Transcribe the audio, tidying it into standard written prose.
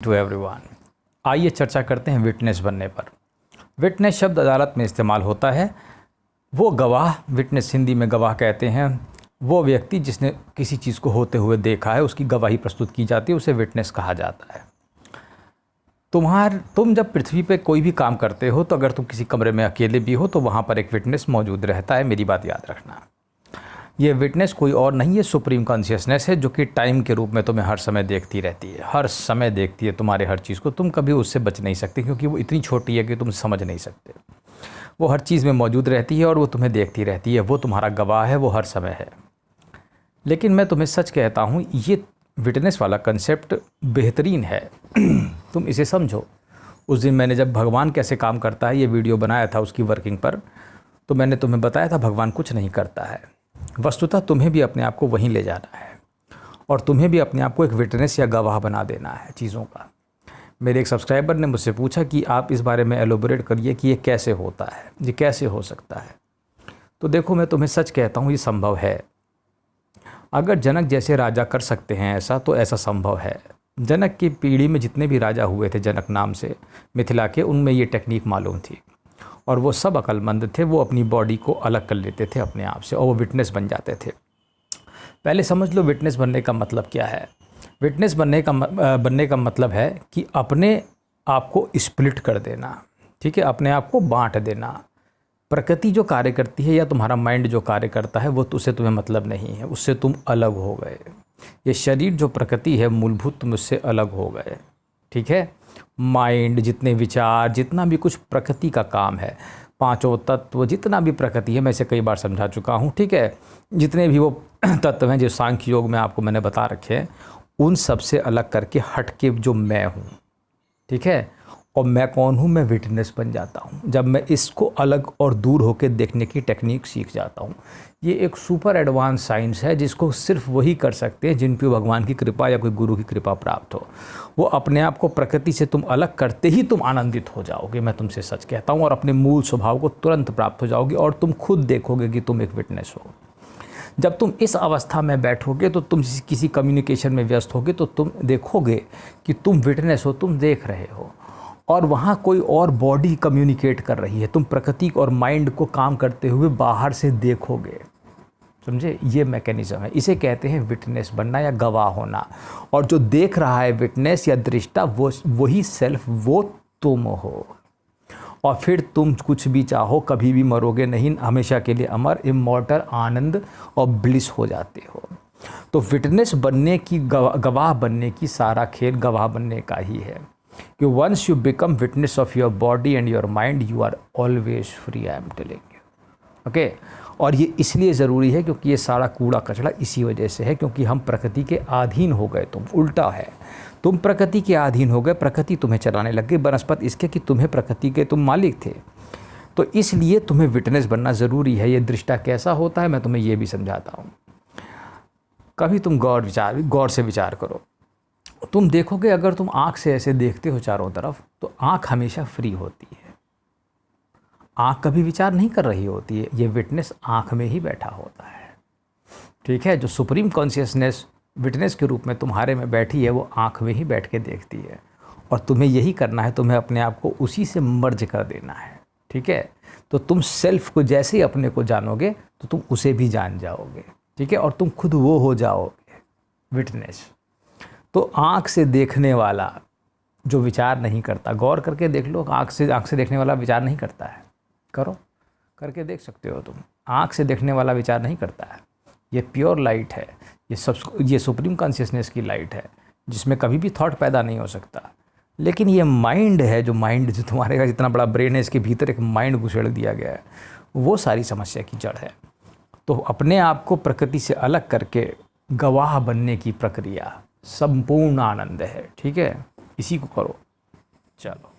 To everyone, आइए चर्चा करते हैं विटनेस बनने पर। विटनेस शब्द अदालत में इस्तेमाल होता है। वो गवाह, विटनेस हिंदी में गवाह कहते हैं, वो व्यक्ति जिसने किसी चीज़ को होते हुए देखा है, उसकी गवाही प्रस्तुत की जाती है, उसे विटनेस कहा जाता है। तुम जब पृथ्वी पे कोई भी काम करते हो तो अगर तुम किसी कमरे में अकेले भी हो तो वहाँ पर एक विटनेस मौजूद रहता है। मेरी बात याद रखना। ये विटनेस कोई और नहीं है, सुप्रीम कॉन्शियसनेस है, जो कि टाइम के रूप में तुम्हें हर समय देखती रहती है, हर समय देखती है तुम्हारे हर चीज़ को। तुम कभी उससे बच नहीं सकते क्योंकि वो इतनी छोटी है कि तुम समझ नहीं सकते। वो हर चीज़ में मौजूद रहती है और वो तुम्हें देखती रहती है। वो तुम्हारा गवाह है, वो हर समय है। लेकिन मैं तुम्हें सच कहता हूँ, ये विटनेस वाला कंसेप्ट बेहतरीन है। तुम इसे समझो। उस दिन मैंने जब भगवान कैसे काम करता है ये वीडियो बनाया था उसकी वर्किंग पर, तो मैंने तुम्हें बताया था भगवान कुछ नहीं करता है। वस्तुतः तुम्हें भी अपने आप को वहीं ले जाना है और तुम्हें भी अपने आप को एक विटनेस या गवाह बना देना है चीज़ों का। मेरे एक सब्सक्राइबर ने मुझसे पूछा कि आप इस बारे में एलोबरेट करिए कि ये कैसे होता है, ये कैसे हो सकता है। तो देखो, मैं तुम्हें सच कहता हूँ, ये संभव है। अगर जनक जैसे राजा कर सकते हैं ऐसा, तो ऐसा संभव है। जनक की पीढ़ी में जितने भी राजा हुए थे जनक नाम से मिथिला के, उनमें ये टेक्निक मालूम थी और वो सब अक्लमंद थे। वो अपनी बॉडी को अलग कर लेते थे अपने आप से और वो विटनेस बन जाते थे। पहले समझ लो विटनेस बनने का मतलब क्या है। विटनेस बनने का मतलब है कि अपने आप को स्प्लिट कर देना, ठीक है, अपने आप को बांट देना। प्रकृति जो कार्य करती है या तुम्हारा माइंड जो कार्य करता है, वो उससे तुम्हें मतलब नहीं है, उससे तुम अलग हो गए। ये शरीर जो प्रकृति है मूलभूत, तुम उससे अलग हो गए, ठीक है। माइंड, जितने विचार, जितना भी कुछ प्रकृति का काम है, पांचों तत्व, जितना भी प्रकृति है, मैं इसे कई बार समझा चुका हूँ, ठीक है। जितने भी वो तत्व हैं जो सांख्य योग में आपको मैंने बता रखे हैं, उन सब से अलग करके हट के जो मैं हूँ, ठीक है। और मैं कौन हूँ? मैं विटनेस बन जाता हूँ जब मैं इसको अलग और दूर होकर देखने की टेक्निक सीख जाता हूँ। ये एक सुपर एडवांस साइंस है जिसको सिर्फ वही कर सकते हैं जिन पे भगवान की कृपा या कोई गुरु की कृपा प्राप्त हो। वो अपने आप को प्रकृति से तुम अलग करते ही तुम आनंदित हो जाओगे, मैं तुमसे सच कहता हूँ, और अपने मूल स्वभाव को तुरंत प्राप्त हो जाओगे और तुम खुद देखोगे कि तुम एक विटनेस हो। जब तुम इस अवस्था में बैठोगे तो तुम किसी कम्युनिकेशन में व्यस्त होगे तो तुम देखोगे कि तुम विटनेस हो, तुम देख रहे हो और वहाँ कोई और बॉडी कम्युनिकेट कर रही है। तुम प्रकृति और माइंड को काम करते हुए बाहर से देखोगे, समझे। ये मैकेनिज्म है, इसे कहते हैं विटनेस बनना या गवाह होना। और जो देख रहा है विटनेस या दृष्टा, वो वही सेल्फ, वो तुम हो। और फिर तुम कुछ भी चाहो कभी भी मरोगे नहीं, हमेशा के लिए अमर, इमॉर्टल, आनंद और ब्लिस हो जाते हो। तो विटनेस बनने की, गवाह बनने की सारा खेल गवाह बनने का ही है कि once you become witness of your body and your mind, you are always free, I am telling you, okay. और ये इसलिए ज़रूरी है क्योंकि ये सारा कूड़ा कचरा इसी वजह से है, क्योंकि हम प्रकृति के अधीन हो गए। तुम उल्टा है, तुम प्रकृति के अधीन हो गए, प्रकृति तुम्हें चलाने लग गई बनस्पत इसके कि तुम्हें प्रकृति के तुम मालिक थे। तो इसलिए तुम्हें विटनेस बनना ज़रूरी है। ये दृष्टा कैसा होता है मैं तुम्हें ये भी समझाता हूँ। कभी तुम गौर से विचार करो। तुम देखोगे अगर तुम आँख से ऐसे देखते हो चारों तरफ, तो आँख हमेशा फ्री होती है, आँख कभी विचार नहीं कर रही होती है। ये विटनेस आँख में ही बैठा होता है, ठीक है। जो सुप्रीम कॉन्शियसनेस विटनेस के रूप में तुम्हारे में बैठी है, वो आँख में ही बैठ के देखती है। और तुम्हें यही करना है, तुम्हें अपने आप को उसी से मर्ज कर देना है, ठीक है। तो तुम सेल्फ को जैसे ही अपने को जानोगे तो तुम उसे भी जान जाओगे, ठीक है। और तुम खुद वो हो जाओगे, विटनेस। तो आँख से देखने वाला जो विचार नहीं करता, गौर करके देख लो, आँख से देखने वाला विचार नहीं करता है। करो, करके देख सकते हो तुम। आँख से देखने वाला विचार नहीं करता है। ये प्योर लाइट है, ये सुप्रीम कॉन्शियसनेस की लाइट है जिसमें कभी भी थॉट पैदा नहीं हो सकता। लेकिन ये माइंड है, जो तुम्हारे का जितना बड़ा ब्रेन है, इसके भीतर एक माइंड घुसेड़ दिया गया है, वो सारी समस्या की जड़ है। तो अपने आप को प्रकृति से अलग करके गवाह बनने की प्रक्रिया संपूर्ण आनंद है, ठीक है। इसी को करो, चलो।